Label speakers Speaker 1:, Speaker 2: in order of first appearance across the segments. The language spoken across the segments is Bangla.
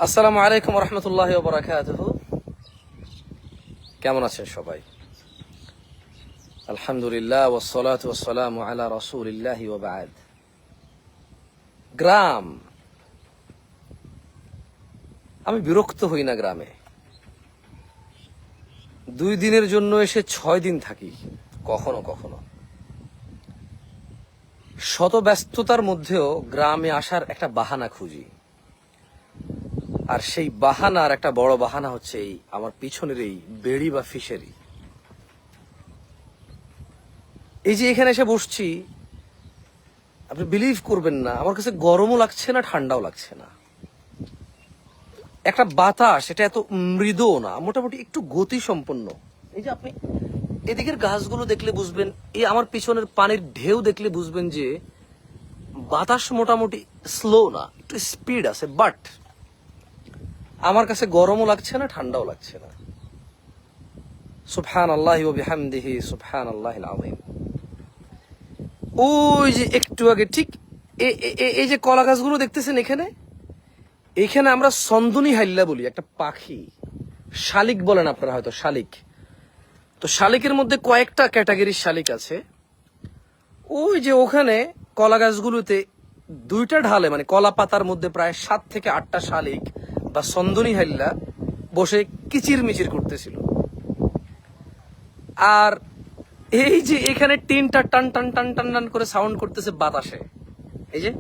Speaker 1: আসসালামু আলাইকুম ওয়া রাহমাতুল্লাহি ওয়া বারাকাতুহু। কেমন আছেন সবাই? আলহামদুলিল্লাহ ওয়াসসালাতু ওয়াসসালামু আলা রাসূলিল্লাহি ওয়া বা'দ। গ্রাম, আমি বিরক্ত হই না গ্রামে। 2 দিনের জন্য এসে 6 দিন থাকি কখনো কখনো। শত ব্যস্ততার মধ্যেও গ্রামে আসার একটা বাহানা খুঁজি। আর সেই বাহানার একটা বড় বাহানা হচ্ছে এই আমার পিছনের এই বেড়ি বা ফিশারি। এই যে এখানে এসে বসছি, আপনি বিলিভ করবেন না, আমার কাছে গরমও লাগছে না, ঠান্ডাও লাগছে না। একটা বাতাস, এটা এত মৃদুও না, মোটামুটি একটু গতি সম্পন্ন। এই যে আপনি এদিকের গাছগুলো দেখলে বুঝবেন, এই আমার পিছনের পানির ঢেউ দেখলে বুঝবেন যে বাতাস মোটামুটি স্লো না, একটু স্পিড আছে। বাট আমার কাছে গরমও লাগছে না, ঠান্ডাও লাগছে না। সুবহানাল্লাহি ওয়া বিহামদিহি সুবহানাল্লাহিল আযীম। ওই যে একটু আগে ঠিক এই যে কলা গাছগুলো দেখতেছেন, এখানে আমরা সন্দনী হাইল্লা বলি, একটা পাখি। শালিক বলেন আপনারা হয়তো, শালিক। তো শালিকের মধ্যে কয়েকটা ক্যাটাগরির শালিক আছে। ওই যে ওখানে কলা গাছগুলোতে 2টা ঢালে, মানে কলা পাতার মধ্যে প্রায় 7 থেকে 8টা শালিক বা সন্দনী হাইল্লা বসে কিচির মিচির করতেছিল। আর এই যে এখানে টিনটা টান টান টান টান টান করে সাউন্ড করতেছে বাতাসে। এই যে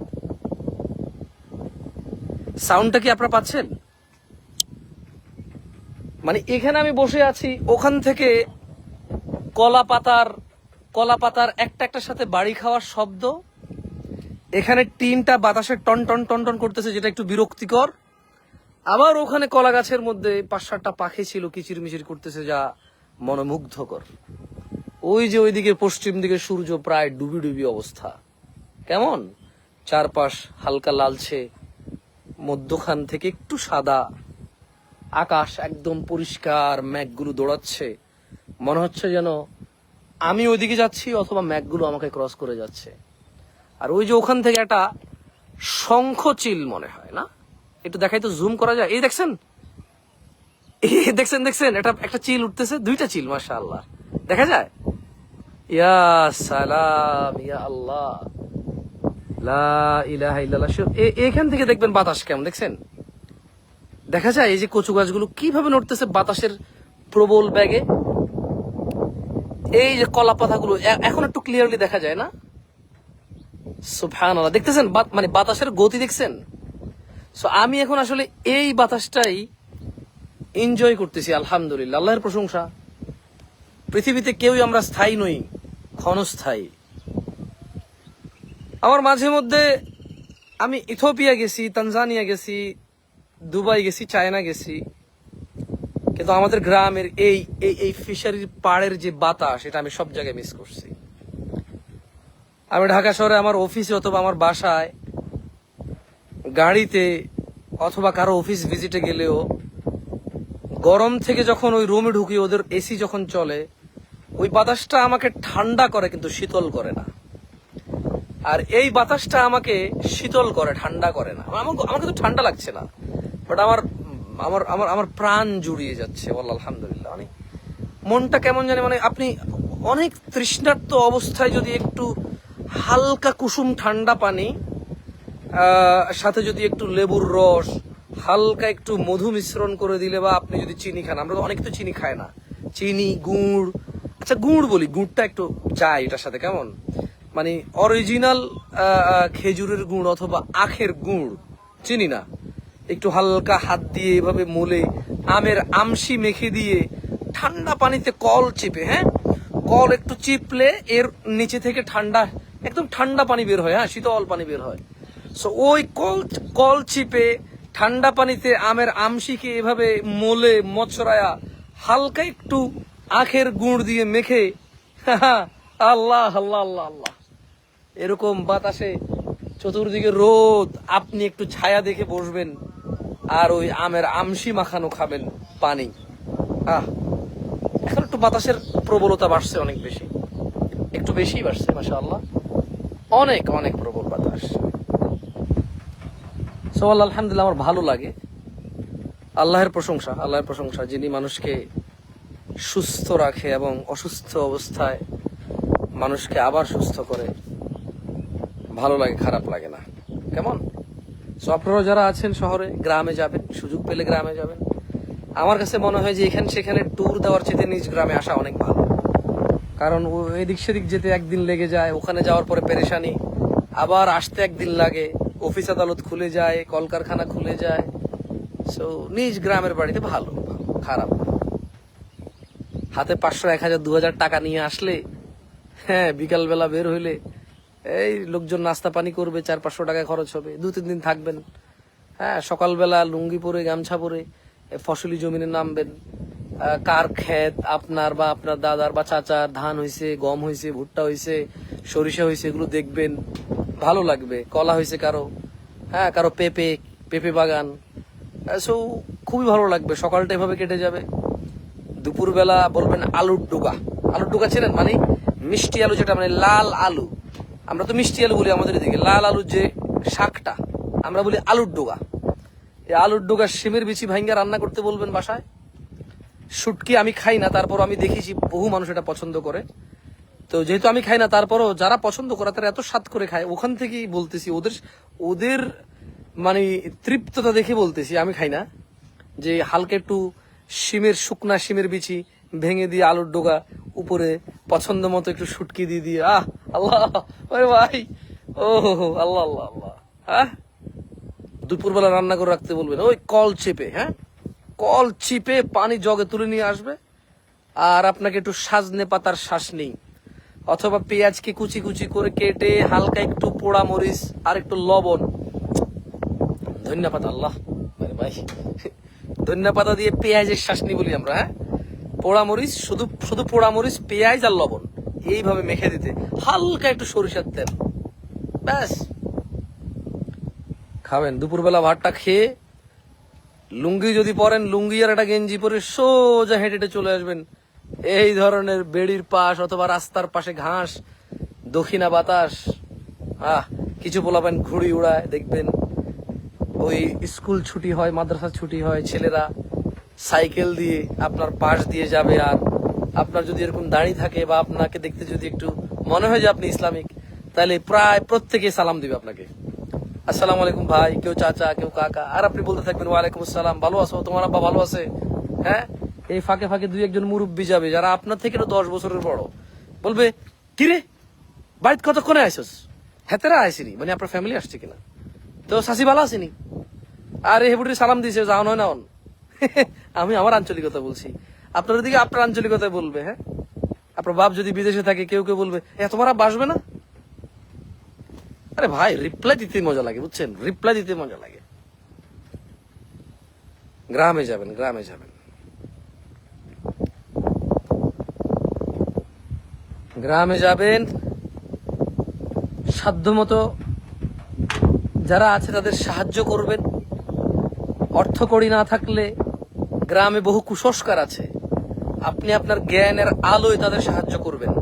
Speaker 1: সাউন্ডটা কি আপনারা পাচ্ছেন? মানে এখানে আমি বসে আছি, ওখান থেকে কলা পাতার একটা একটার সাথে বাড়ি খাওয়ার শব্দ, এখানে টিনটা বাতাসে টন টন টন টন করতেছে, যেটা একটু বিরক্তিকর। আবার ওখানে কলা গাছের মধ্যে 5-7টা পাখি ছিল, কিচিরমিচির করতেছে, যা মনোমুগ্ধকর। ওই যে ওইদিকে পশ্চিম দিকে সূর্য প্রায় ডুবি ডুবি অবস্থা। কেমন চারপাশ হালকা লালচে, মধ্যখান থেকে একটু সাদা, আকাশ একদম পরিষ্কার, মেঘগুলো দৌড়াচ্ছে। মনে হচ্ছে যেন আমি ওইদিকে যাচ্ছি অথবা মেঘগুলো আমাকে ক্রস করে যাচ্ছে। আর ওই যে ওখান থেকে একটা শঙ্খ চিল মনে হয় না, একটু দেখাই তো, জুম করা যায়। এই দেখছেন, দেখছেন এটা একটা চিল উঠতেছে, 2টা চিল, মাশাআল্লাহ, দেখা যায়। ইয়া সালাম, ইয়া আল্লাহ, লা ইলাহা ইল্লাল্লাহ। এখান থেকে দেখবেন বাতাস কেমন, দেখছেন, দেখা যায়। এই যে কচু গাছগুলো কিভাবে নড়তেছে বাতাসের প্রবল বেগে। এই যে কলা পাতাগুলো এখন একটু ক্লিয়ারলি দেখা যায় না? সুবহানাল্লাহ, দেখতেছেন মানে বাতাসের গতি দেখছেন। সো আমি এখন আসলে এই বাতাসটাই এনজয় করতেছি, আলহামদুলিল্লাহ, আল্লাহর প্রশংসা। পৃথিবীতে কেউই আমরা স্থায়ী নই, ক্ষণস্থায়ী। আমার মাঝে মধ্যে আমি ইথিওপিয়া গেছি, তানজানিয়া গেছি, দুবাই গেছি, চায়না গেছি, কিন্তু আমাদের গ্রামের এই এই ফিশারির পাড়ের যে বাতাস, এটা আমি সব জায়গায় মিস করছি। আমি ঢাকা শহরে আমার অফিসে অথবা আমার বাসায়, গাড়িতে অথবা কারো অফিস ভিজিটে গেলেও গরম থেকে যখন ওই রুমে ঢুকি, ওদের এসি যখন চলে, ওই বাতাসটা আমাকে ঠান্ডা করে কিন্তু শীতল করে না। আর এই বাতাসটা আমাকে শীতল করে, ঠান্ডা করে না। আমাকে তো ঠান্ডা লাগছে না, বাট আমার আমার আমার আমার প্রাণ জুড়িয়ে যাচ্ছে, বল আলহামদুলিল্লাহ। মানে মনটা কেমন জানে, মানে আপনি অনেক তৃষ্ণার্ত অবস্থায় যদি একটু হালকা কুসুম ঠান্ডা পানি, সাথে যদি একটু লেবুর রস, হালকা একটু মধু মিশ্রণ করে দিলে, বা আপনি যদি চিনি খান, আমরা তো অনেক তো চিনি খায় না, চিনি, গুড়, আচ্ছা গুড় বলি, গুড়টা একটু চাই এটার সাথে, কেমন মানে অরিজিনাল খেজুরের গুড় অথবা আখের গুড়, চিনি না, একটু হালকা হাত দিয়ে এভাবে মলে আমের আমশি মেখে দিয়ে ঠান্ডা পানিতে কল চিপে, হ্যাঁ, কল একটু চিপলে এর নিচে থেকে ঠান্ডা, একদম ঠান্ডা পানি বের হয়, হ্যাঁ, শীতল পানি বের হয়। সো ওই কল চিপে ঠান্ডা পানিতে আমের আমশিকে এভাবে মোলে মচড়ায়া হালকা একটু আখের গুড় দিয়ে মেখে, আল্লাহ আল্লাহ আল্লাহ আল্লাহ, এরকম বাতাসে চতুর্দিকে রোদ, আপনি একটু ছায়া দেখে বসবেন আর ওই আমের আমশি মাখানো খাবেন পানি। এখন একটু বাতাসের প্রবলতা বাড়ছে, অনেক বেশি, একটু বেশি বাড়ছে, মাশাআল্লাহ, অনেক অনেক প্রবল বাতাস। সো আলহামদুলিল্লাহ, আমার ভালো লাগে। আল্লাহর প্রশংসা যিনি মানুষকে সুস্থ রাখে এবং অসুস্থ অবস্থায় মানুষকে আবার সুস্থ করে। ভালো লাগে, খারাপ লাগে না। কেমন? সো আপনারা যারা আছেন শহরে, গ্রামে যাবেন, সুযোগ পেলে গ্রামে যাবেন। আমার কাছে মনে হয় যে এখানে সেখানে ট্যুর দেওয়ার চেয়ে নিজ গ্রামে আসা অনেক ভালো। কারণ এদিক সেদিক যেতে একদিন লেগে যায়, ওখানে যাওয়ার পরে পেরেশানি, আবার আসতে একদিন লাগে, অফিস আদালত খুলে যায়, কলকারখানা খুলে যায়। সো নিজ গ্রামের বাড়িতে ভালো, খারাপ না। হাতে 500, 1000, 2000 টাকা নিয়ে আসলে, হ্যাঁ, বিকালবেলা বের হইলে এই লোকজন নাস্তা পানি করবে, 400-500 টাকা খরচ হবে, 2-3 দিন থাকবেন। হ্যাঁ, সকালবেলা লুঙ্গি পরে, গামছা পরে ফসলি জমিনে নামবেন। কার ক্ষেত, আপনার বা আপনার দাদার বা চাচার ধান হয়েছে, গম হয়েছে, ভুট্টা হয়েছে, সরিষা হয়েছে, এগুলো দেখবেন, ভালো লাগবে। কলা হয়েছে কারো, হ্যাঁ, কারো পেঁপে বাগান। সো খুবই ভালো লাগবে। সকালটা এভাবে কেটে যাবে। দুপুরবেলা বলবেন আলুর ডুগা চেনেন? মানে মিষ্টি আলু, যেটা মানে লাল আলু। আমরা তো মিষ্টি আলু বলি আমাদের এদিকে, লাল আলুর যে শাকটা আমরা বলি আলুর ডোগা। এই আলুর ডোগা শিমের বিচি ভাঙ্গা রান্না করতে বলবেন বাসায়। শুটকি আমি খাই না, তারপর আমি দেখেছি বহু মানুষ এটা পছন্দ করে। তো যেহেতু আমি খাই না, তারপরও যারা পছন্দ করে তারা এত স্বাদ করে খায়, ওখান থেকেই বলতেছি, ওদের মানে তৃপ্ততা দেখে বলতেছি। আমি খাই না। যে হালকা একটু শুকনা শিমের বিচি ভেঙে দিয়ে আলুর ডোগা উপরে পছন্দ মতো একটু শুটকি দিয়ে আল্লাহ, আরে ভাই, ও আল্লাহ আল্লাহ আল্লাহ। হ্যাঁ, দুপুরবেলা রান্না করে রাখতে বলবেন, ওই কল চিপে পানি জগে তুলে নিয়ে আসবে। আর আপনাকে একটু সাজনে পাতার শ্বাস নেই, অথবা পেঁয়াজকে কুচি কুচি করে কেটে হালকা একটু পোড়া মরিচ আর একটু লবণ, ধনিয়া পাতা, আল্লাহ ভাই, ধনিয়া পাতা দিয়ে পেঁয়াজের শ্বাসনি বলি আমরা। হ্যাঁ, পোড়া মরিচ, শুধু পোড়া মরিচ, পেঁয়াজ আর লবণ, এইভাবে মেখে দিতে, হালকা একটু সরিষার তেল, ব্যাস খাবেন। দুপুরবেলা ভাতটা খেয়ে লুঙ্গি যদি পরেন, লুঙ্গি আর একটা গেঞ্জি পরে সোজা হেঁটে হেঁটে চলে আসবেন এই ধরনের বেড়ির পাশ অথবা রাস্তার পাশে ঘাস, দক্ষিণা বাতাস। কিছু পোলাবেন ঘুড়ি উড়ায়, দেখবেন ওই স্কুল ছুটি হয়, মাদ্রাসা ছুটি হয়, ছেলেরা সাইকেল দিয়ে আপনার পাশ দিয়ে যাবে। আর আপনার যদি এরকম দাঁড়িয়ে থাকে বা আপনাকে দেখতে যদি একটু মনে হয় যে আপনি ইসলামিক, তাহলে প্রায় প্রত্যেকে সালাম দিবে আপনাকে, আসসালামু আলাইকুম ভাই, কেউ চাচা, কেউ কাকা, আর আপনি বলতে থাকবেন ওয়ালাইকুম আসসালাম, ভালো আছো, তোমার আব্বা ভালো আছে? হ্যাঁ, এই ফাঁকে ফাঁকে 2-1 মুরব্বী যাবে যারা আপনার থেকে 10 বছরের বড়, বলবে, কিরে বাড়িতে কতক্ষণে আইসস? হেতেরা আইসিনি, মানে আপনার ফ্যামিলি আসছে কিনা, তো শাসি ভালো আসেনি, আর হেবুটি সালাম দিয়েছে, যাও নয় না। আমি আমার আঞ্চলিকতা বলছি, আপনার দিকে আপনার আঞ্চলিকতায় বলবে। হ্যাঁ, আপনার বাপ যদি বিদেশে থাকে, কেউ কেউ বলবে, তোমার আব্বা আসবে না? আরে ভাই, রিপ্লাই দিতে মজা লাগে, বুঝছেন? রিপ্লাই দিতে মজা লাগে। গ্রামে যাবেন, সাধ্যমতো যারা আছে তাদের সাহায্য করবেন। অর্থকড়ি না থাকলে গ্রামে বহু কুসংস্কার আছে, আপনি আপনার জ্ঞানের আলোয় তাদের সাহায্য করবেন।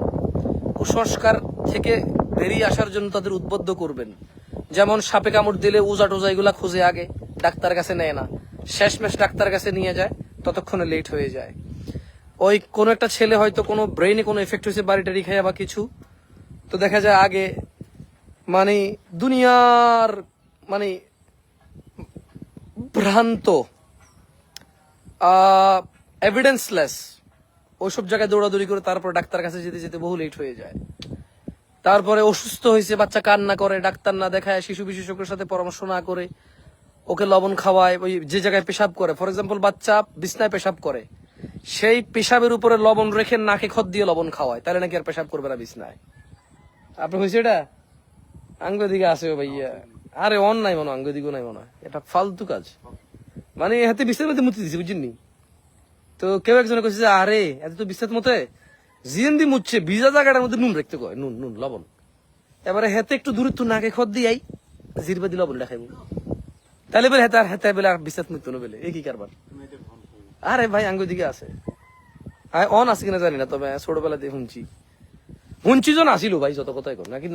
Speaker 1: কুসংস্কার থেকে বেরিয়ে আসার জন্য তাদের উদ্বুদ্ধ করবেন। যেমন সাপে কামড় দিলে উজা টোজা এগুলা খুঁজে আগে ডাক্তার কাছে নেয় না, শেষমেশ ডাক্তার কাছে নিয়ে যায়, ততক্ষণে লেট হয়ে যায়। ওই কোন একটা ছেলে হয়তো কোনো ব্রেইনে কোনো এফেক্ট হয়েছে বাড়িটারি খাইয়া বা কিছু, তো দেখা যায় আগে মানে দুনিয়ার মানে ভ্রান্ত এভিডেন্সলেস ওইসব জায়গায় দৌড়াদৌড়ি করে তারপর ডাক্তার কাছে যেতে যেতে বহু লেট হয়ে যায়। তারপরে অসুস্থ হয়েছে, বাচ্চা কান্না করে, ডাক্তার না দেখায়, শিশু বিশেষজ্ঞের সাথে পরামর্শ না করে ওকে লবণ খাওয়ায়। ওই যে জায়গায় পেশাব করে, ফর এক্সাম্পল বাচ্চা বিছনায় পেশাব করে, সেই পেশাবের উপরে লবণ রেখে নাকে খত দিয়ে লবণ খাওয়ায়, তাহলে নাকি আর পেশাব করবে না বিছনায়। আপনি হয়েছে এটা আঙ্গুর দিকে আসে ভাইয়া, আরে অন্যায় মনে, আঙ্গুর দিকেও নাই মনে হয়, এটা ফালতু কাজ। মানে হাতে বিছনার মধ্যে মুতে দিছে, বুঝছেন? তো কেউ একজনে কইছে যে আরে এত তো বিছনার মতে জিএনদি মুচ্ছে, ভিজা জায়গাটার মধ্যে নুন রাখতে কয়, নুন লবণ। এবারে হেতে একটু দূরে তো নাকে খত দিয়াই জিরবা দি লবণ দেখাইব, তাহলে বলে হেতে বলে আর বিছনাত মুততো না বলে, এই কি কারবার? আরে ভাই আঙ্গুর দিকে আছে, অন আছে কিনা জানি না, তবে ছোটবেলা দিয়ে শুনছি জন আসিল ভাই, যত কথাই কর নাকি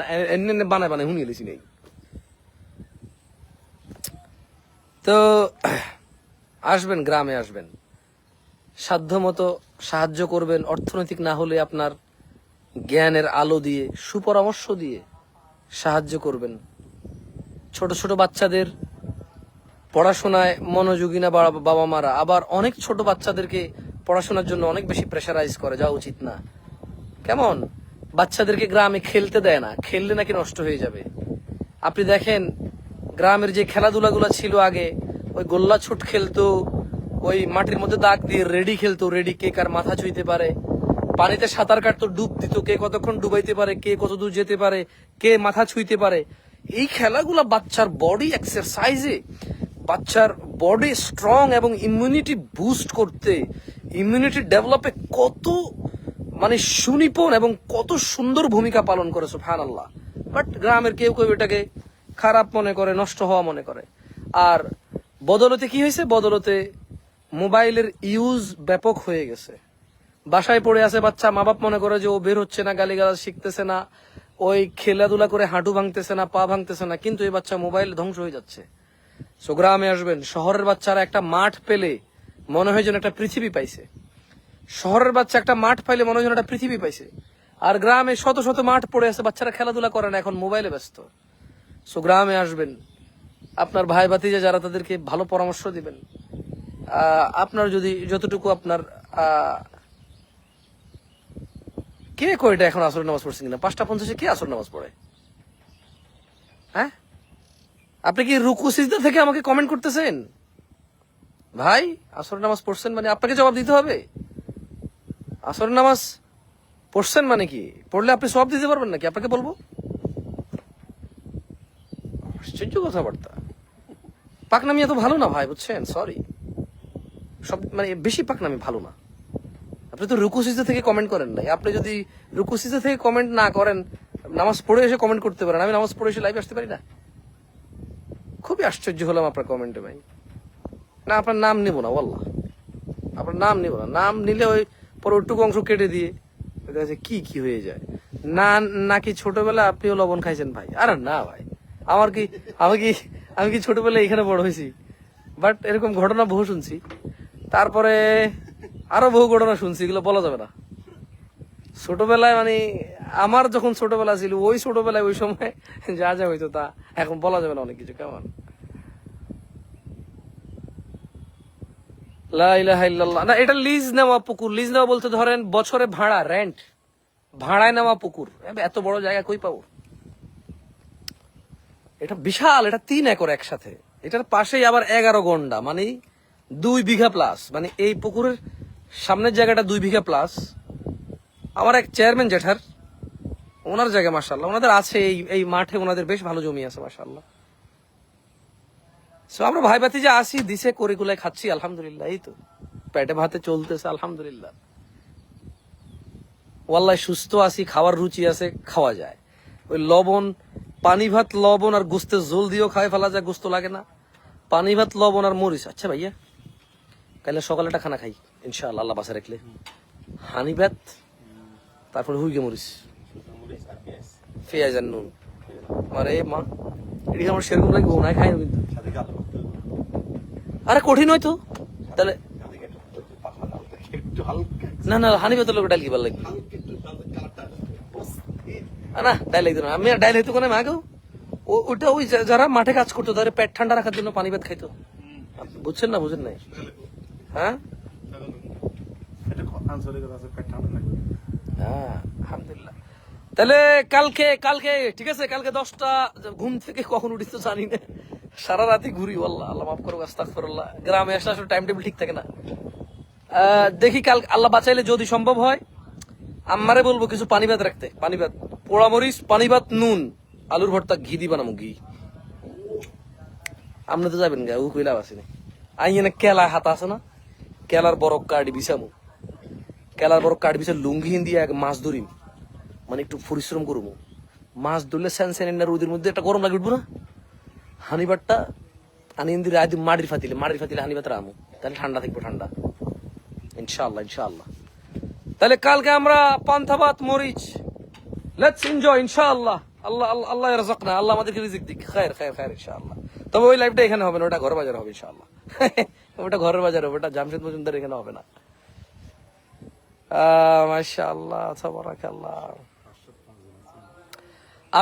Speaker 1: বানায় শুনিয়ে লেছি নেই। তো আসবেন, গ্রামে আসবেন, সাধ্যমতো সাহায্য করবেন, অর্থনৈতিক না হলে আপনার জ্ঞানের আলো দিয়ে, সুপরামর্শ দিয়ে সাহায্য করবেন। ছোট ছোট বাচ্চাদের পড়াশোনায় মনোযোগী না বাবা মারা, আবার অনেক ছোট বাচ্চাদেরকে পড়াশোনার জন্য অনেক বেশি প্রেশারাইজ করে, যাওয়া উচিত না। কেমন বাচ্চাদেরকে গ্রামে খেলতে দেয় না, খেললে নাকি নষ্ট হয়ে যাবে। আপনি দেখেন গ্রামের যে খেলাধুলাগুলো ছিল আগে, ওই গোল্লা ছুট খেলতো, ওই মাটির মধ্যে দাগ দিয়ে রেডি খেলতো, রেডি কে কার মাথা ছুঁইতে পারে, পানিতে সাঁতার কাটতো, ডুব দিত, কে কতক্ষণ ডুবাইতে পারে, কে কত দূর যেতে পারে, কে মাথা ছুঁইতে পারে। এই খেলাগুলা বাচ্চার বডি এক্সারসাইজে, বাচ্চার বডি স্ট্রং এবং ইমিউনিটি বুস্ট করতে, ইমিউনিটি ডেভেলপে কত মানে সুনিপুণ এবং কত সুন্দর ভূমিকা পালন করে, সুবহানাল্লাহ। বাট গ্রামের কেউ কেউ এটাকে খারাপ মনে করে, নষ্ট হওয়া মনে করে। আর বদলতে কি হয়েছে, বদলতে মোবাইলের ইউজ ব্যাপক হয়ে গেছে। বাসায় পড়ে আছে বাচ্চা, মা বাপ মনে করে যে ও বের হচ্ছে না, গালিগালাজ শিখতেছে না, ওই খেলাধুলা করে হাঁটু ভাঙতেছে না, পা ভাঙতেছে না, কিন্তু এই বাচ্চা মোবাইল ধ্বংস হয়ে যাচ্ছে। সো গ্রামে আসবেন, শহরের বাচ্চারা একটা মাঠ পেলে মনে হয় যেন একটা পৃথিবী পাইছে। শহরের বাচ্চা একটা মাঠ পাইলে মনে হয় যেন একটা পৃথিবী পাইছে। আর গ্রামে শত শত মাঠ পড়ে আছে, বাচ্চারা খেলাধুলা করে না, এখন মোবাইলে ব্যস্ত। সো গ্রামে আসবেন, আপনার ভাই ভাতিজা যারা, তাদেরকে ভালো পরামর্শ দিবেন। আপনার যদি যতটুকু আপনার কে কয়টা এখন আসরের নামাজ পড়ছেন কিনা, 5:50 কে আসর নামাজ পড়ে? হ্যাঁ, আপনি কি রুকু সিজদা থেকে আমাকে কমেন্ট করতেছেন? ভাই আসরের নামাজ পড়ছেন মানে আপনাকে জবাব দিতে হবে। আসরের নামাজ পড়ছেন মানে কি, পড়লে আপনি সওয়াব দিতে পারবেন নাকি? আপনাকে বলবো? আশ্চর্য কথাবার্তা। পাকনামি এত ভালো না ভাই, বুঝছেন? সরি, সব মানে বেশি পাকনামি ভালো না। আপনি তো রুকু সিজদা থেকে কমেন্ট করেন নাই। আপনি যদি রুকু সিজদা থেকে কমেন্ট না করেন, নামাজ পড়ে এসে কমেন্ট করতে পারেন। আমি নামাজ পড়ে এসে লাইভে আসতে পারি না? খুবই আশ্চর্য হলাম আপনার কমেন্টে ভাই। না, আপনার নাম নিব না, ওয়াল্লাহ আপনার নাম নিব না। নাম নিলে ওই পরে ওইটুকু অংশ কেটে দিয়ে কি কি হয়ে যায়। না নাকি ছোটবেলা আপনিও লবণ খাইছেন ভাই? আরে না ভাই, আমার কি আমি কি ছোটবেলায় এখানে বড় হয়েছি? বাট এরকম ঘটনা বহু শুনছি, তারপরে আরো বহু ঘটনা শুনছি, এগুলো বলা যাবে না। ছোটবেলায় মানে আমার যখন ছোটবেলা ছিল, ওই ছোটবেলায় ওই সময় যা যা হইতো তা এখন বলা যাবে না অনেক কিছু। কেমন লা ইলাহা ইল্লাল্লাহ। না, এটা লিজ নেওয়া পুকুর। লিজ নেওয়া বলতে ধরেন বছরে ভাড়া, রেন্ট, ভাড়ায় নেওয়া পুকুর। এত বড় জায়গা কই পাবো? এটা বিশাল, এটা 3 একর একসাথে। এটার পাশেই আবার 11 গন্ডা, মানে 2 বিঘা প্লাস। মানে এই পুকুরের সামনের জায়গাটা 2 বিঘা প্লাস। আমার এক চেয়ারম্যান জেঠার, ওনার জায়গা মাশাআল্লাহ, ওনাদের আছে এই মাঠে, ওনাদের বেশ ভালো জমি আছে মাশাআল্লাহ। সো আমরা ভাই ভাতিজা আসি, দিছে করিকুলায় খাচ্ছি আলহামদুলিল্লাহ। এই তো পেটে ভাতে চলতেছে আলহামদুলিল্লাহ। ওয়াল্লাহ সুস্থ আছি, খাওয়ার রুচি আছে, খাওয়া যায়। ওই লবণ, পানি ভাত, লবণ আর গোস্তের ঝোল দিয়েও খাই ফেলা যায়, গোস্ত লাগে না। পানি ভাত, লবণ আর মরিচ। আচ্ছা ভাইয়া, কাইলে সকালে একটা খানা খাই ইনশাআল্লাহ, আল্লাহ বাসা রাখলে। হানি ভাত, তারপরে হুইগে মরিচ, পেঁয়াজ আর নুন। আরে মা, এদিকে আমার সেরকম লাগে, ওনায় খাই না কিন্তু। আরে কঠিন হয়তো তাহলে। না না, হানি ভাতের লোক ডাল কি ভালো লাগবে না, ডাল লাগতো না। আমি ডাল হইতো কোনে মাগো, ওইটা ওই যারা মাঠে কাজ করতো তাদের পেট ঠান্ডা রাখার জন্য পানি ভাত খাইতো। বুঝছেন না, বুঝেন নাই? হ্যাঁ আলহামদুলিল্লাহ। তাহলে কালকে ঠিক আছে, কালকে 10টা, ঘুম থেকে কখন উঠিস তো জানি না, সারা রাতি ঘুরি। আল্লাহ আল্লাহ মাফ করো, আস্তাগফিরুল্লাহ। গ্রামে আসলে আসলে টাইম টেবিল ঠিক থাকে না। দেখি কাল আল্লাহ বাঁচাইলে যদি সম্ভব হয়, আম্মারে বলবো কিছু পানি ভাত রাখতে। পানি ভাত, পোড়ামরিচ, পানি ভাত, নুন, আলুর ভর্তা, ঘি দি বানামো, ঘি। আপনি তো যাবেন গা, ও কইলা আসেনি। আই এনে কেলা হাতা আছে না, কেলার বরফ কাটি বিছামু, কেলার বরফ কাটি বিছা লুঙ্গি দিয়ে মাছ ধরিম, মানে একটু পরিশ্রম করবো। মাছ ধরলে স্যান রোদের মধ্যে একটা গরম লাগে উঠবো না। হানিবারটা আনি রায় মাটির ফাতিলে হানিবাত রামু, তাহলে ঠান্ডা থাকবো, ঠান্ডা ইনশাআল্লাহ ইনশাআল্লাহ। তাহলে কালকে আমরা পান্থা ভাত, মরিচ, লেটস এনজয় ইনশাআল্লাহ। আল্লাহ আল্লাহ রাযাকনা, আল্লাহ আমাদেরকে রিজিক দিক, খায়ের খায়ের খায়ের ইনশাআল্লাহ। তবে ওই লাইভটা এখানে হবে না, ওটা ঘর বাজার হবে ইনশাআল্লাহ। ওটা ঘরের বাজার হবে, ওটা জামশেদ মজুমদার এখানে হবে না। মাশাআল্লাহ, তাবারাকাল্লাহ।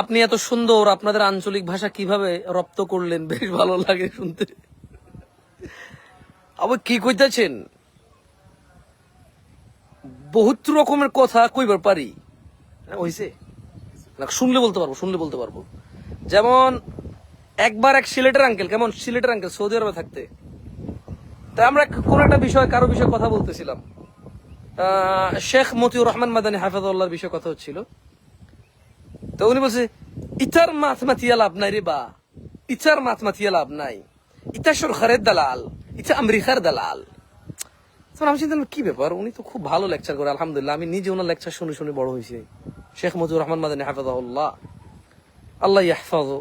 Speaker 1: আপনি এত সুন্দর, আপনাদের আঞ্চলিক ভাষা কিভাবে রপ্ত করলেন, বেশ ভালো লাগে শুনতে। আবার কি কইতাছেন, বহুত রকমের কথা কইবার পারি, হইছে না? শুনলে বলতে পারবো, শুনলে বলতে পারবো। যেমন একবার এক সিলেটের আঙ্কেল, কেমন সিলেটের আঙ্কেল সৌদি আরবে থাকতে, তাই আমরা কোন একটা বিষয়, কারো বিষয়ে কথা বলতেছিলাম, শেখ মতিউর রহমান মাদানী হাফেজাহুল্লাহর বিষয়ে কথা হচ্ছিল। তো উনি বলছে, ইতার মাথ মাতিয়া লাভ নাই রে বা, ইতার মাথ মাতিয়া লাভ নাই, ইতা সরকারের দালাল, ইতা আমেরিকার দালাল। আমি চিন্তা কি ব্যাপার, উনি তো খুব ভালো লেকচার করে আলহামদুলিল্লাহ। আমি নিজে ওনার লেকচার শুনে শুনে বড় হয়েছি। শেখ মতিউর রহমান মাদানী হাফেজাহুল্লাহ, আল্লাহ ইয়াহফাজু,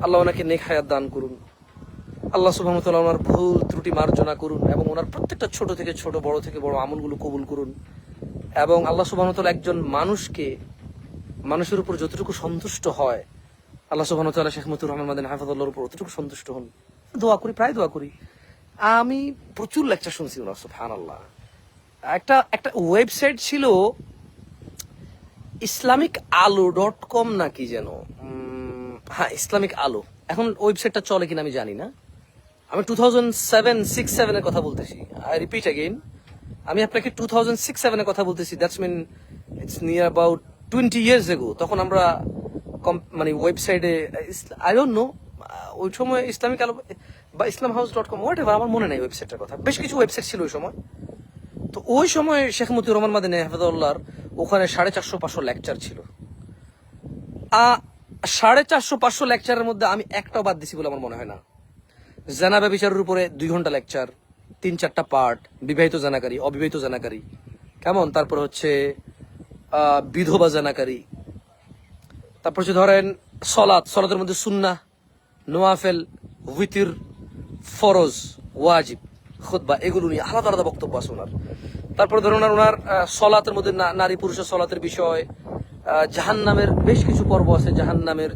Speaker 1: আল্লাহ ওনাকে নেক হায়াত দান করুন, আল্লাহ সুবহানাহু ওয়া তাআলা ওনার ভুল ত্রুটি মার্জনা করুন, এবং ওনার প্রত্যেকটা ছোট থেকে ছোট, বড় থেকে বড় আমলগুলো কবুল করুন, এবং আল্লাহ সুবহানাহু ওয়া তাআলা একজন মানুষের উপর যতটুকু সন্তুষ্ট হয়, আল্লাহ সুবহানাহু ওয়া তাআলা শেখ মতিউর রহমান মাদানী হাফেজাহুল্লাহর উপর অতটুকু সন্তুষ্ট হন। দোয়া করি, প্রায় দোয়া করি। আমি প্রচুর লেকচার শুনছি ওনার, সুবহানাল্লাহ। একটা ওয়েবসাইট ছিল islamic.alu.com নাকি যেন, হ্যাঁ ইসলামিক আলো। এখন ওয়েবসাইটটা চলে কিনা আমি জানি না। আমি 2006-7 এর কথা বলতেছি। আই রিপিট अगेन, আমি আপনাকে 2006-7 এর কথা বলতেছি। That's mean it's near about 20 years ago. তখন আমরা মানে ওয়েবসাইটে, আই ডোন্ট নো, ওই সময় ইসলামিক আলো বা islamhouse.com হোয়াটএভার, আমার মনে নাই ওয়েবসাইটটার কথা। বেশ কিছু ওয়েবসাইট ছিল ওই সময়। তো ওই সময় শেখ মতিউর রহমান মাদানী হাফেজাহুল্লাহর ওখানে 450-500 লেকচার ছিল। 450-500 লেকচারের মধ্যে আমি একটাও বাদ দিছি বলে আমার মনে হয় না। জানাবা বিচারের উপরে 2 ঘন্টা লেকচার, 3-4টা পার্ট, বিবাহিত জানাকারী, অবিবাহিত জানাকারী, কেমন, তারপর হচ্ছে বিধবা জানাকারী, তারপর হচ্ছে ধরেন সলাতের মধ্যে সুন্নাহ, নোয়াফেল, উইতির, ফরজ, ওয়াজিব, খুতবা, এগুলো নিয়ে আলাদা আলাদা বক্তব্য আছে ওনার। তারপরে ধরুন ওনার সলাতের মধ্যে নারী পুরুষের সলাতের বিষয়, জাহান্নামের বেশ কিছু পর্ব আছে,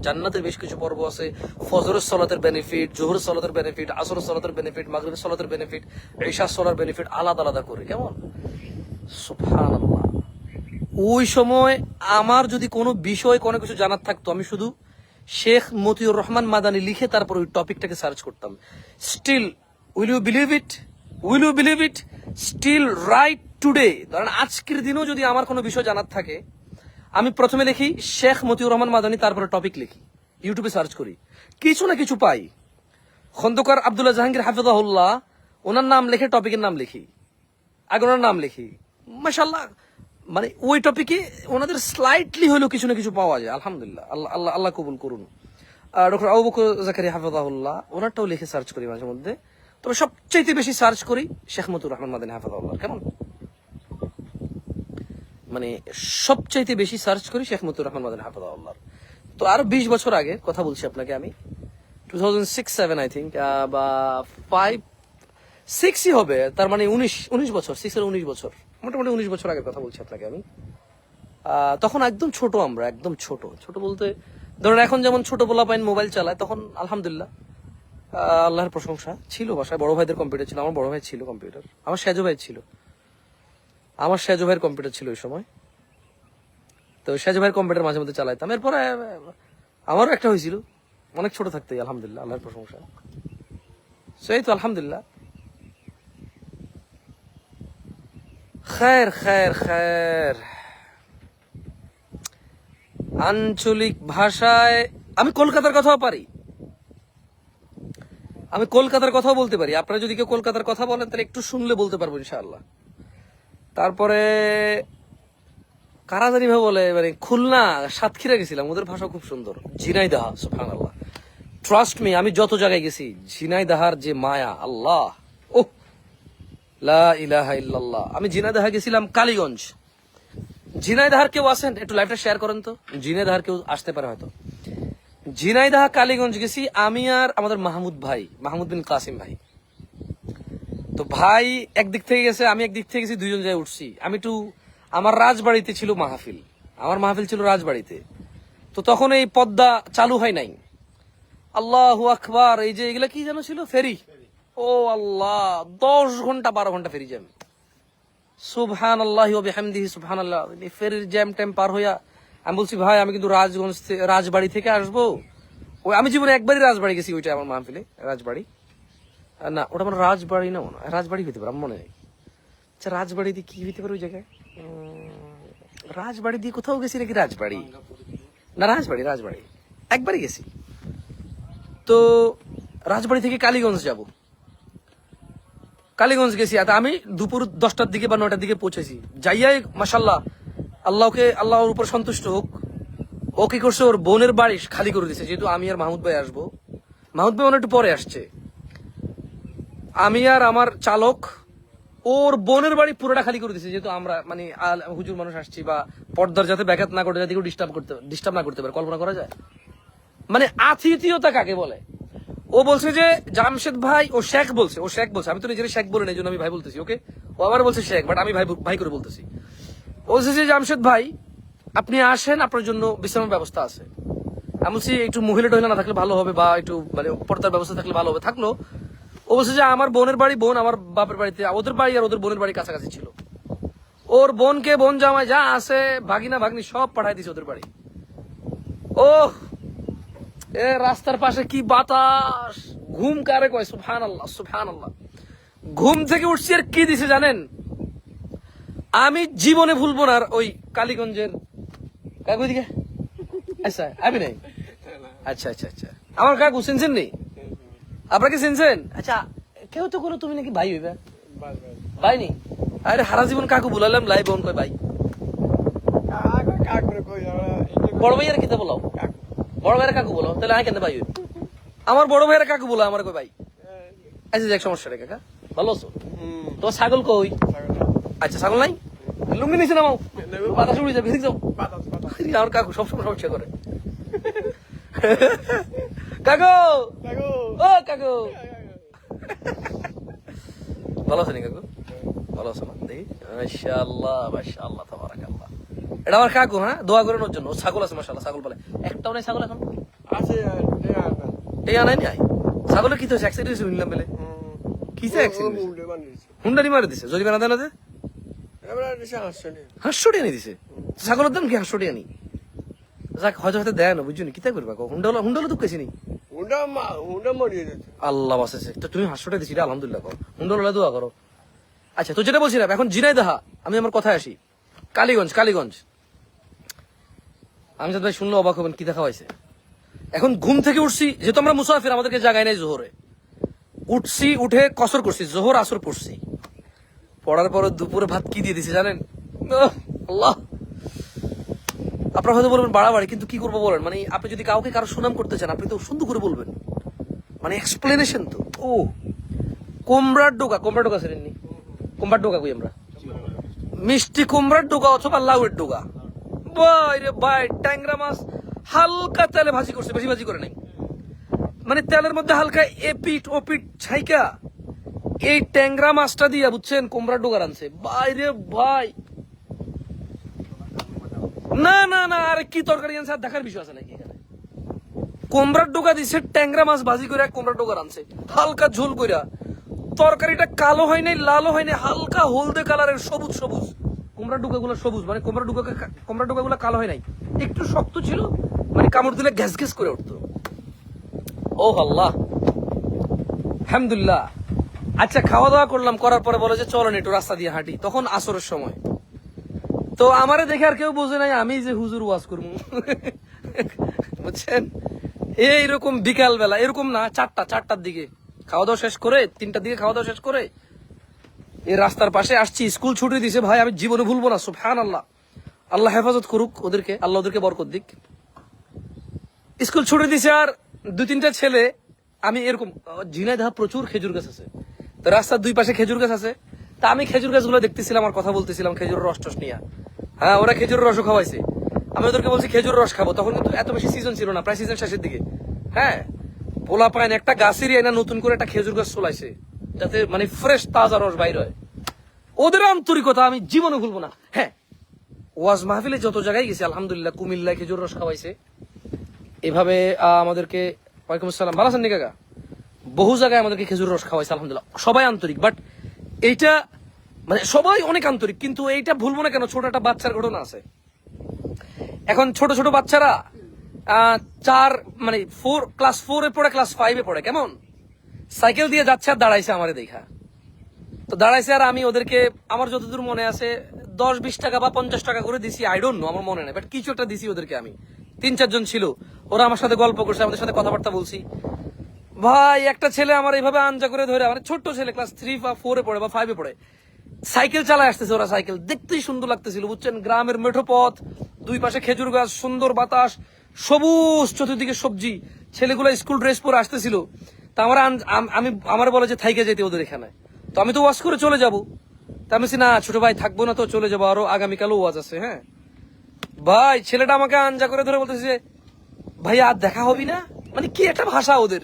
Speaker 1: জান্নাতের বেশ কিছু পর্ব আছে, ফজরের সলাতের বেনিফিট, জোহরের সলাতের বেনিফিট, আসরের সলাতের বেনিফিট, মাগরিবের সলাতের বেনিফিট, ইশার সলার বেনিফিট, আলাদা আলাদা করে। কেমন, সুবহানাল্লাহ। ওই সময় আমার যদি কোনো বিষয় কোনো কিছু জানার থাকতো, আমি শুধু শেখ মতিউর রহমান মাদানী লিখে তারপর ওই টপিকটাকে সার্চ করতাম। Still will you believe it, still right today, ধরেন আজকের দিনেও যদি আমার কোনো বিষয় জানার থাকে, আমি প্রথমে লিখি শেখ মতিউর রহমান মাদানী, তারপরে টপিক লিখি, ইউটিউবে সার্চ করি, কিছু না কিছু পাই। খন্দকার আব্দুল্লাহ জাহাঙ্গীর হাফেজাহুল্লাহ, ওনার নাম লিখে টপিকের নাম লিখি, আগে ওনার নাম লিখি, মাশাআল্লাহ। মানে ওই টপিকে ওনাদের স্লাইটলি হলেও কিছু না কিছু পাওয়া যায়, আলহামদুলিল্লাহ। আল্লাহ কবুল করুন। ডক্টর আবু বকর জাকারিয়া হাফেজাহুল্লাহ, ওনারটাও লিখে সার্চ করি মাঝে মধ্যে। তবে সবচাইতে বেশি সার্চ করি শেখ মতিউর রহমান মাদানী হাফেজাহুল্লাহ। কেমন, মানে সবচাইতে বেশি সার্চ করি শেখ মতিউর রহমান মাদানী হাফেজাহুল্লাহ। তো আরো 20 বছর আগে কথা বলছি আপনাকে আমি, 2006-7 আই থিঙ্ক, বা 5-6ই হবে, তার মানে 19 বছর, 6-19 বছর, মোটামুটি 19 বছর আগের কথা বলছি আপনাকে আমি। তখন একদম ছোট, আমরা একদম ছোট বলতে ধরেন এখন যেমন ছোট পোলাপাইন মোবাইল চালায়, তখন আলহামদুলিল্লাহ আল্লাহর প্রশংসা ছিল, বাসায় বড় ভাইদের কম্পিউটার ছিল, আমার বড় ভাই ছিল কম্পিউটার, আমার সেজো ভাইয়ের কম্পিউটার ছিল ওই সময়। তো সেজো ভাইয়ের কম্পিউটার মাঝে মধ্যে চালাইতাম। এরপরে আমারও একটা হয়েছিল অনেক ছোট থাকতেই, আলহামদুলিল্লাহ আল্লাহর প্রশংসা। সেই তো আলহামদুলিল্লাহ। খের আঞ্চলিক ভাষায় আমি কলকাতার কথাও পারি, আমি কলকাতার কথাও বলতে পারি। আপনারা যদি কেউ কলকাতার কথা বলেন তাহলে একটু শুনলে বলতে পারবো ইনশাআল্লাহ। তারপরে কারা জানি ভাবে বলে, মানে খুলনা সাতক্ষীরা গেছিলাম, ওদের ভাষা খুব সুন্দর। ঝিনাইদহ, সুবহানাল্লাহ, ট্রাস্ট মি, আমি যত জায়গায় গেছি ঝিনাইদহার যে মায়া, আল্লাহ, ওহ লা ইলাহা ইল্লাল্লাহ। আমি ঝিনাইদহ গেছিলাম, কালীগঞ্জ। ঝিনাইদহার কেউ আসেন, একটু লাইভটা শেয়ার করেন তো। ঝিনাইদহার কেউ আসতে পারে হয়তো। ঝিনাইদহ কালীগঞ্জ গেছি আমি আর আমাদের মাহমুদ বিন কাসিম ভাই। তো ভাই একদিক থেকে গেছে, আমি একদিক থেকে গেছি, দুইজন জায়গায় উঠছি। আমি একটু, আমার রাজবাড়িতে ছিল মাহফিল, ছিল রাজবাড়িতে। তো তখন এই পদ্মা চালু হয় নাই, আল্লাহু আকবার। এই যে এগুলা কি যেন ছিল, ফেরি। ও আল্লাহ, 10 ঘন্টা 12 ঘন্টা ফেরি জ্যাম। সুবহানাল্লাহি ওয়া বিহামদিহি সুবহানাল্লাহ। এই ফেরির জ্যাম টাইম পার হইয়া আমি বলছি ভাই আমি কিন্তু রাজবাড়ি থেকে আসবো। ওই আমি জীবনে একবারই রাজবাড়ি গেছি, ওইটা আমার মাহফিলে রাজবাড়ি। না ওটা আমার রাজবাড়ি না, মনে হয় রাজবাড়ি হইতে পারে, আমার মনে নেই। আচ্ছা রাজবাড়ি দিয়ে কি হইতে পারে ওই জায়গায়? রাজবাড়ি দিয়ে কোথাও গেছি নাকি? রাজবাড়ি না, রাজবাড়ি একবারই গেছি। তো রাজবাড়ি থেকে কালীগঞ্জ যাব, কালীগঞ্জ গেছি। আর আমি দুপুর 10টার দিকে বা 9টার দিকে পৌঁছেছি। যাইয়াই মাশাল্লাহ, আল্লাহর উপর সন্তুষ্ট হোক, ও কি করছে, ওর বোনের বাড়ি খালি করে দিছে। যেহেতু আমি আর মাহমুদ ভাই আসবো, মাহমুদ ভাই একটু পরে আসছে, আমি আর আমার চালক ওর বোনের বাড়ি পুরোটা খালি করে দিছে। যেহেতু আমরা মানে হুজুর মানুষ আসছি, বা পর্দার যাতে ব্যাঘাত না করে, যাতে কেউ ডিস্টার্ব না করতে পারে। কল্পনা করা যায় মানে আতিথিয়তা কাকে বলে। ও বলছে যে জামশেদ ভাই, ও শেখ বলছে, আমি তো নিজের শেখ বলে, এই জন্য আমি ভাই বলতেছি। ওকে, ও আবার বলছে শেখ, বাট আমি ভাই করে বলতেছি। ও বলছে যে জামশেদ ভাই আপনি আসেন, আপনার জন্য বিশ্রামের ব্যবস্থা আছে। আমি বলছি একটু মহিলা টহিলা না থাকলে ভালো হবে, বা একটু মানে পর্দার ব্যবস্থা থাকলে ভালো হবে। থাকলো। ও বলছে যে আমার বোনের বাড়ি, আমার বাপের বাড়িতে, ওদের বাড়ি আর ওদের বোনের বাড়ি কাছাকাছি ছিল। ওর বোন জামাই যা আছে, ভাগিনা ভাগ্নি সব পাঠাই দিছে ওদের বাড়ি। ও এ রাস্তার পাশে কি বাতাস, ঘুম কারে কয়, সুবহানাল্লাহ সুবহানাল্লাহ। ঘুম থেকে উঠছি আর কি দিছে জানেন? আমি জীবনে ভুলবো না ওই কালীগঞ্জের কাকু দিকে। আচ্ছা আমি নাই। আচ্ছা আচ্ছা আচ্ছা, আমার কাকু চিনছেন নি? আপনাকে চিনছেন? আচ্ছা কেউ তো কোনো, তুমি নাকি ভাই হইবে? ভাই নি? আরে হারা জীবন কাকু বলালাম, লাই বোন কয় ভাই। বড় ভাইয়ের কিতা বলো, বড় ভাইয়ের কাকু বলো, তাহলে আমি কেন ভাই হইব? আমার বড় ভাইয়ের কাকু বলো, আমার কয় ভাই। আচ্ছা দেখ, সমস্যা রে কাকা, ভালো আছো? তো ছাগল কই? আচ্ছা ছাগল নাই, লুঙ্গি নিচে নামাও, বাতাস উড়ে যাবে, যাও। আমার কাকু সবসময় সমস্যা করে। কাকু, ও কাকু, ভালো আছেন কাকু? ভালো আছো না? দেখি মাশাআল্লাহ মাশাআল্লাহ তাবারাকাল্লাহ। এটা আমার কাকু, হ্যাঁ দোয়া করেন ওর জন্য। ছাগল আছে মাশাআল্লাহ, ছাগল বলে একটাও নাই ছাগল এখন আছে। এই আনাই নাই ছাগলের কি তো অ্যাক্সিডেন্ট হয়েছে শুনলাম বলে। কিসে অ্যাক্সিডেন্ট? হুন্ডারি মারে দিছে, জরিমানা দেয় না যে? হাঁসশোটি আনি দিছে। ছাগলের দাম কি হাঁসশোটি আনি? যাক হয়তো দেয় না, বুঝছো কি তাই করবা? হুন্ডালো দুঃখ কেছি নি, আল্লাহ বাঁচাছে। তো তুমি হাঁসশোটা দিছি, আলহামদুলিল্লাহ করো, হুন্ডালো দোয়া করো। আচ্ছা তো যেটা বলছিলাম, এখন ঝিনাইদহ, আমি আমার কথায় আসি। কালীগঞ্জ আমি ভাই শুনলে অবাক হবেন, কি দেখা হয়েছে। এখন ঘুম থেকে উঠছি, যেহেতু আমরা মুসাফির, আমাদেরকে জাগায় নাই জোহরে। উঠছি, উঠে কসর করছি, জোহর আসর পড়ছি। পড়ার পরে দুপুরে ভাত কি দিয়ে দিছে জানেন? আল্লাহ, আপনারা হয়তো বলবেন বাড়াবাড়ি, কিন্তু কি করবো বলেন, মানে আপনি যদি কাউকে কারো সুনাম করতে চান, আপনি তো সুন্দর করে বলবেন, মানে এক্সপ্লেনেশন তো। ও কোমরার ডোকা সেরেননি, কোমরার ডোকা কই আমরা, মিষ্টি কুমড়ার ডোকা অথবা লাউয়ের ডোকা। ভাই রে ভাই, ট্যাংরা মাছ হালকা তেলে ভাজি করছে, বেশি ভাজি করে নাই, মানে তেলের মধ্যে হালকা এপিট ওপিট ছাইকা এই ট্যাংরা মাছটা দিয়া, বুঝছেন, কুমড়ার ডোকা রানছে। ভাই রে ভাই, না না না, আরে কি তরকারি আনছে আর দেখার বিষয় আছে নাকি এখানে? কুমড়ার ডোকা দিছে, ট্যাংরা মাছ ভাজি করে কুমড়ার ডোকা রানছে, হালকা ঝোল কইরা। তরকারিটা কালো হয় নাই, লালও হয় নাই, হালকা হলদে কালারের, সবুজ সবুজ। কুমড়ার ডোকা গুলো সবুজ, মানে কুমড়ার ডোকা গুলো কালো হয় নাই, একটু শক্ত ছিল, মানে কামড় দিলে গ্যাস গ্যাস করে উঠতো। ও আল্লাহ, আলহামদুলিল্লাহ। আচ্ছা খাওয়া দাওয়া করলাম, করার পরে বলে যে চলেন একটু রাস্তা দিয়ে হাঁটি, তখন আসরের সময়। তো আমারে দেখে আর কেউ বোঝে নাই আমি যে হুজুর ওয়াজ করবো, বুঝছেন। এইরকম বিকাল বেলা, এরকম না, 4টার দিকে খাওয়া দাওয়া শেষ করে, 3টার দিকে খাওয়া দাওয়া শেষ করে এই রাস্তার পাশে আসছি। স্কুল ছুটি দিছে ভাই, আমি জীবনে ভুলবো না, সুবহানাল্লাহ। আল্লাহ হেফাজত করুক ওদেরকে, আল্লাহ ওদেরকে বরকত দিক। স্কুল ছুটি দিছে, আর 2-3টা ছেলে, আমি এরকম, ঝিনাইদহ প্রচুর খেজুর গাছ আছে, তো রাস্তার দুই পাশে খেজুর গাছ আছে। তা আমি খেজুর গাছগুলো দেখতেছিলাম আর কথা বলতেছিলাম খেজুরের রস টস নিয়ে। হ্যাঁ ওরা খেজুরের রসও খাওয়াইছে, আমি ওদেরকে বলছি খেজুর রস খাবো। তখন কিন্তু এত বেশি সিজন ছিল না, প্রায় সিজন শেষের দিকে। হ্যাঁ পোলা পায়ন একটা গাছেরই না, নতুন করে একটা খেজুর গাছ চলাইছে, যাতে মানে ফ্রেশ তাজা রস বাইর হয়। ওদের আন্তরিকতা আমি জীবনে ভুলবো না। হ্যাঁ ওয়াজ মাহফিলে যত জায়গায় গেছি, আলহামদুলিল্লাহ, কুমিল্লায় খেজুর রস খাওয়াইছে, এভাবে আমাদেরকে ওয়ালাইকুম আসসালাম, ভালো আছেন নি কাকা? বহু জায়গায় আমাদেরকে খেজুর রস খাওয়াইছে আলহামদুলিল্লাহ, সবাই আন্তরিক। বাট এইটা মানে সবাই অনেক আন্তরিক, কিন্তু এইটা ভুলবো না কেন, ছোট একটা বাচ্চার ঘটনা আছে। এখন ছোট ছোট বাচ্চারা চার মানে ক্লাস 4-এ পড়ে, ক্লাস 5-এ পড়ে, কেমন সাইকেল দিয়ে যাচ্ছে আর দাঁড়াইছে আমারে দেখা। তো দাঁড়াইছে আর আমি ওদেরকে আমার যতদূর মনে আছে 10-20 টাকা বা 50 টাকা করে দিছি, আই ডোন্ট নো, আমার মনে নেই, বাট কিছু একটা দিছি ওদেরকে। আমি 3-4 জন ছিল, ওরা আমার সাথে গল্প করছে, আমাদের সাথে কথাবার্তা বলছি। ভাই একটা ছেলে আমার এইভাবে আঞ্জা করে ধরে, মানে ছোট্ট ছেলে ক্লাস 3 বা 4-এ পড়ে বা 5-এ পড়ে, সাইকেল চালায় আসতেছে। ওরা সাইকেল দেখতেই সুন্দর লাগতেছিল, বুঝছেন, গ্রামের মেঠো পথ, দুই পাশে খেজুর গাছ, সুন্দর বাতাস, সবুজ, চতুর্দিকে সবজি, ছেলেগুলো স্কুল ড্রেস পরে আসতেছিল। তা আমি আমার বলে যে থাইকে যেতে ওদের এখানে, তো আমি তো ওয়াজ করে চলে যাবো। তা আমি না ছোট ভাই থাকবো না, তো চলে যাবো, আরো আগামীকালও ওয়াজ আছে। হ্যাঁ ভাই, ছেলেটা আমাকে আঞ্জা করে ধরে বলতেছে, ভাই আর দেখা হবি না, মানে কি একটা ভাষা ওদের,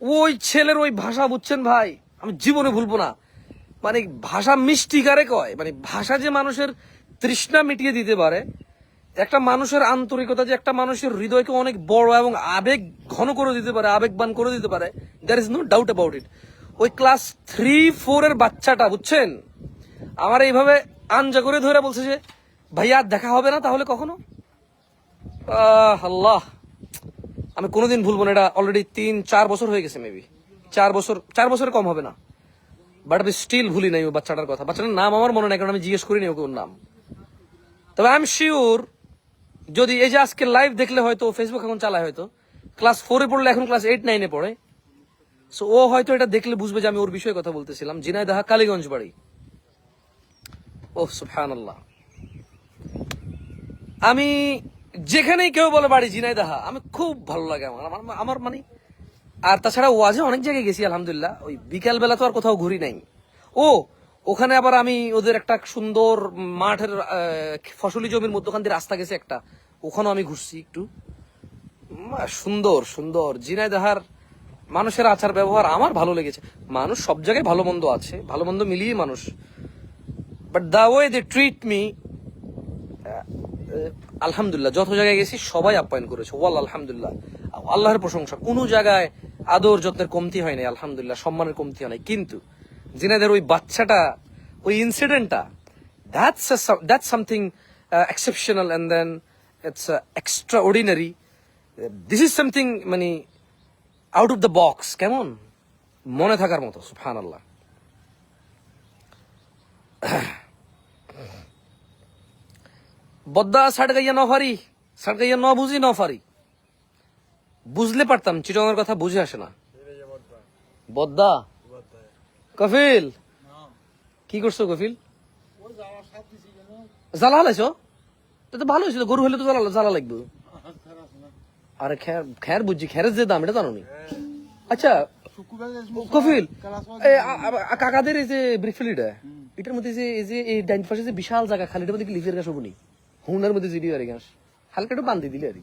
Speaker 1: ওই ছেলের ওই ভাষা, বুঝছেন ভাই, আমি জীবনে ভুলবো না। মানে ভাষা মিষ্টি কারে কয়, মানে ভাষা যে মানুষের তৃষ্ণা মিটিয়ে দিতে পারে, একটা মানুষের আন্তরিকতা যে একটা মানুষের হৃদয়কে অনেক বড় এবং আবেগ ঘন করে দিতে পারে, আবেগবান করে দিতে পারে, there is no doubt about it. ওই ক্লাস 3-4-এর বাচ্চাটা, বুঝছেন, আমার এইভাবে আঞ্জা করে ধরে বলছে যে ভাইয়া দেখা হবে না তাহলে কখনো। আল্লাহ, আমি কোনোদিন ভুলবো না। এটা অলরেডি 3-4 বছর হয়ে গেছে, মেবি 4 বছরের কম হবে না, বাট আমি স্টিল ভুলি নাই ওই বাচ্চাটার কথা। বাচ্চাটার নাম আমার মনে নাই, কারণ আমি জিজ্ঞেস করিনি ওকে ওর নাম। তবে আই এম শিওর, যদি এই যে আজকে লাইভ দেখলে, হয়তো ফেসবুক এখন চালায়, হয়তো ক্লাস 4-এ পড়লে, এখন ক্লাস 8-9-এ পড়ে, সো ও হয়তো এটা দেখলে বুঝবে যে আমি ওর বিষয়ে কথা বলতেছিলাম। ঝিনাইদহ কালীগঞ্জ বাড়ি। ওহ সুবহানাল্লাহ। আমি যেখানেই কেউ বলে বাড়ি ঝিনাইদহ, আমি খুব ভালো লাগে আমার আমার মানে। আর তাছাড়া ওয়াজে অনেক জায়গায় গেছি আলহামদুলিল্লাহ, ওই বিকাল বেলা তো আর কোথাও ঘুরি নাই। ও ওখানে আবার আমি ওদের একটা সুন্দর মাঠের ফসলি জমির মধ্যখান দিয়ে রাস্তা গেছে একটা, ওখানেও আমি ঘুরছি একটু। সুন্দর সুন্দর ঝিনাইদহার মানুষের আচার ব্যবহার আমার ভালো লেগেছে। মানুষ সব জায়গায় ভালো মন্দ আছে, ভালো মন্দ মিলিয়ে মানুষ, but the way they treat me, আলহামদুলিল্লাহ যত জায়গায় গেছি সবাই আপ্যায়ন করেছে, ওয়াল আলহামদুলিল্লাহ, আল্লাহর প্রশংসা। কোনো জায়গায় আদর যত্নের কমতি হয় নাই আলহামদুলিল্লাহ, সম্মানের কমতি হয় নাই। কিন্তু জিনাদের ওই বাচ্চাটা, ওই ইনসিডেন্টটা, that's something exceptional, and then it's extraordinary. This is something মানে আউট অফ দ্য বক্স, কেমন মনে থাকার মতো, সুবহানাল্লাহ। বদ্দা সাড়ে গাইয়া নফারি, সাড়ে গাইয়া ন বুঝি নফারি, বুঝলে পারতাম, চিটংয়ের কথা বুঝে আসে না। বদ্দা কফিল, কি করছো কফিল? জ্বালা হালাইছো? তো ভালো হয়েছিল, গরু হলে তো জ্বালা লাগবে। আরে খ্যার বুঝছি, খ্যারের যে দাম এটা জানো নি? আচ্ছা কফিল, কাকাদের এই যে ব্রিকফিলিটা, এটার মধ্যে যে এই যে এই ডাইন পাশে যে বিশাল জায়গা খালি, এটার মধ্যে কি লিফের গাছ হবো নি? হুনার মধ্যে জিডি আর ঘাস হালকা একটু বান্ধি দিলে আর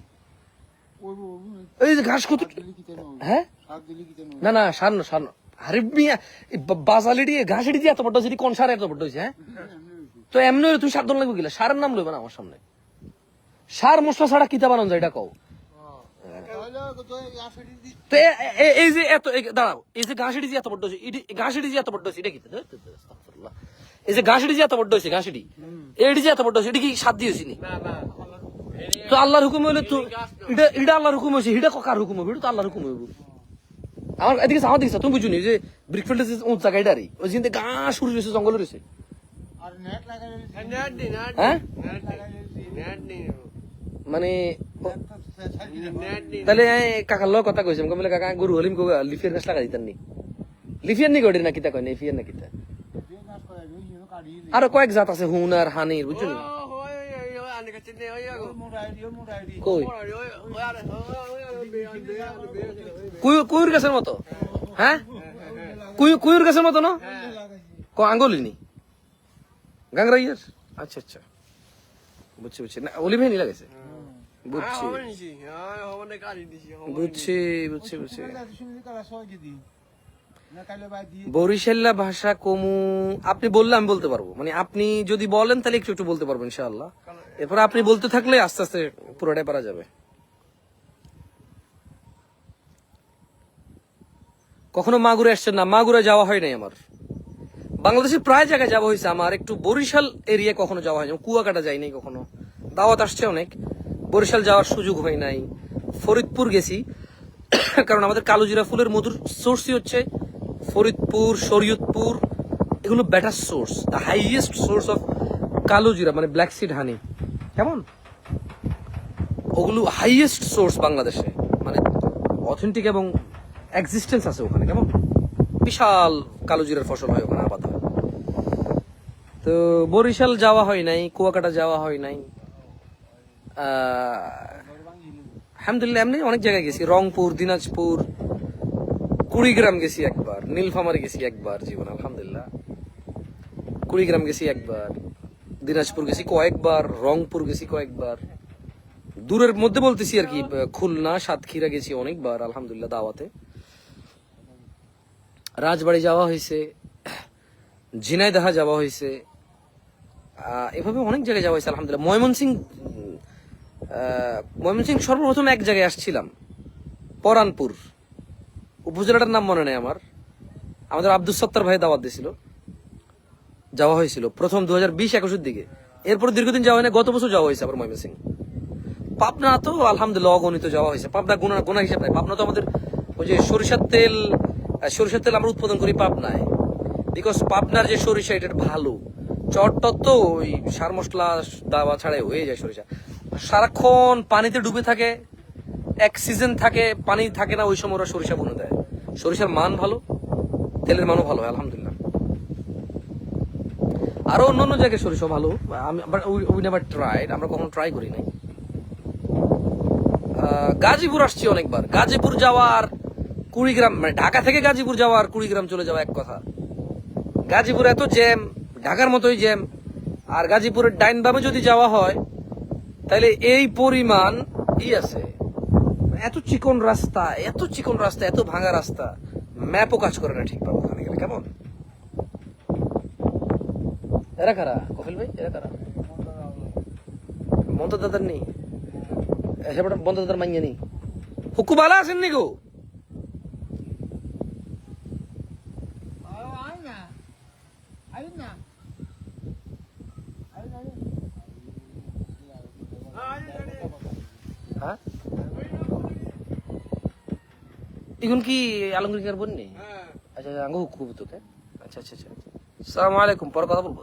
Speaker 1: এই যে ঘাস কত। হ্যাঁ না না, সার না, সার আরে মিয়া, বাজালিডি ঘাসিডি দিয়ে এত বড় হয়েছে, কোন সার এত বড় হয়েছে? হ্যাঁ তো এমনি তুমি সার দল লাগবে গেলে, সারের নাম লইবে না আমার সামনে। সার মশলা ছাড়া কিতা বানান যায় এটা কও? তো এই যে এত দাঁড়াও, এই যে ঘাসিডি যে এত বড় হয়েছে, ঘাসিডি যে এত বড় হয়েছে, এটা কি? এই যে ঘাসিডি যে এত বড় হয়েছে, ঘাসিডি এডি যে এত বড় হয়েছে, এটা কি সাত দিয়েছি নি? তো আল্লাহর হুকুম হইলে তো এটা আল্লাহর হুকুম হয়েছে, এটা কার হুকুম হবে? এটা তো আল্লাহর হুকুম হইব। আমার এদিকে আমার দিকে তুমি বুঝুনি যে ব্রিকফিল্ড উঁচ জায়গা এটারই, ওই জিনিস ঘাস শুরু রয়েছে, জঙ্গল রয়েছে। হ্যাঁ মানে তাহলে কাকার লোক কথা কইছে, বলে কাকা গরু হলিম লিফিয়ার গাছ লাগা দিতেন নি? লিফিয়ার নি গড়ি না কিতা কয়, লিফিয়ার না কিতা, আরো কয়েক জাত আছে, হুন আর হানির, বুঝছেন? কুয়ুর গাছের মতো? হ্যাঁ কুয়ুর গাছের মতো না? আঙ্গুলিনি গাংরাইয়ের? আচ্ছা আচ্ছা, বুঝছি বুঝছি, না অলিভ নি লাগাইছে, বুঝছি বুঝছি বুঝছি বুঝছি। বরিশাল্লা ভাষা কমু আপনি বললে আমি বলতে পারবো, মানে আপনি যদি বলেন তাহলে একটু একটু বলতে পারবো ইনশাআল্লাহ। এরপর আপনি বলতে থাকলে আস্তে আস্তে পুরোটাই পারা যাবে। কখনো মাগুরে আসছেন না? মাগুরে যাওয়া হয় নাই আমার। বাংলাদেশের প্রায় জায়গায় যাওয়া হয়েছে আমার, একটু বরিশাল এরিয়া কখনো যাওয়া হয়নি, কুয়াকাটা যাই নাই কখনো। দাওয়াত আসছে অনেক, বরিশাল যাওয়ার সুযোগ হয় নাই। ফরিদপুর গেছি, কারণ আমাদের কালোজিরা ফুলের মধুর সোর্সই হচ্ছে ফরিদপুর, শরীয়তপুর, এগুলো better source, the highest source of কালোজিরা, মানে ব্ল্যাক সিড হানি। কেমন? ওগুলো হাইয়েস্ট সোর্স বাংলাদেশে, মানে অথেন্টিক এবং এক্সিস্টেন্স আছে ওখানে। কেমন? বিশাল কালোজিরার ফসল হয় ওখানে, আবাদ হয়। তো বরিশাল যাওয়া হয় নাই, কুয়াকাটা যাওয়া হয় নাই। আলহামদুলিল্লাহ এমনি অনেক জায়গায় গেছি, রংপুর, দিনাজপুর, কুড়িগ্রাম গেছি একবার, নীলফামারী গেছি একবার জীবন, আলহামদুলিল্লাহ। কুড়িগ্রাম গেছি একবার, দিনাজপুর গেছি কয়েকবার, রংপুর গেছি কয়েকবার। দূরের মধ্যে বলতেছি আর কি, খুলনা, সাতক্ষীরা গেছি অনেকবার, আলহামদুলিল্লাহ দাওয়াতে। রাজবাড়ি যাওয়া হয়েছে, ঝিনাইদহ যাওয়া হয়েছে, এভাবে অনেক জায়গায় যাওয়া হয়েছে আলহামদুলিল্লাহ। ময়মনসিংহ সর্বপ্রথম এক জায়গায় আসছিলাম, পরানপুর উপজেলাটার নাম মনে নেই আমার। আমাদের আব্দুল সত্তার ভাই দাওয়াত দিয়েছিল, যাওয়া হয়েছিল প্রথম 2020-21 দিকে। এরপর দীর্ঘদিন যাওয়া হয় না, গত বছর যাওয়া হয়েছে আবার ময়মনসিংহ। পাবনা তো আলহামদুলিল্লাহ অগণিত যাওয়া হয়েছে, পাবনা গোনা হিসাব নাই। পাবনা তো আমাদের ওই যে সরিষার তেল আমরা উৎপাদন করি পাবনায়, বিকজ পাবনার যে সরিষা এটা ভালো। চটটত তো ওই সার মশলা দাওয়া ছাড়াই হয়ে যায় সরিষা, সারাক্ষণ পানিতে ডুবে থাকে, এক সিজন থাকে পানি থাকে না, ওই সময় ওরা সরিষা বুনে দেয়। সরিষার মান ভালো, তেলের মানও ভালো হয় আলহামদুলিল্লাহ। আরো অন্যান্য জায়গায় সরিষা ভালো, আমি উই নেভার ট্রাইড, আমরা কখনো ট্রাই করি নাই। গাজীপুর আসছি অনেকবার, গাজীপুর যাওয়ার কুড়িগ্রাম, মানে ঢাকা থেকে গাজীপুর যাওয়ার কুড়িগ্রাম চলে যাওয়া এক কথা। গাজীপুর এত জ্যাম, ঢাকার মতোই জ্যাম। আর গাজীপুরের ডাইন বামে যদি যাওয়া হয় তাহলে এই পরিমাণ আছে, এত চিকন রাস্তা, এত চিকন রাস্তা, এত ভাঙা রাস্তা, ম্যাপও কাজ করে না ঠিক পাবো ওখানে গেলে। কেমন? এরা কারা কফিল ভাই? এরা কারা? মমতা দাদার নেই, মমতা দাদার মাইয়া নেই। হুকু বালা আছেন নি গো? হ্যাঁ, এখন কি আলমগীর বোন নেই? আচ্ছা আঙ্গু হুকু তোকে। আচ্ছা আচ্ছা আচ্ছা, আসসালামু আলাইকুম, পরে কথা বলবো।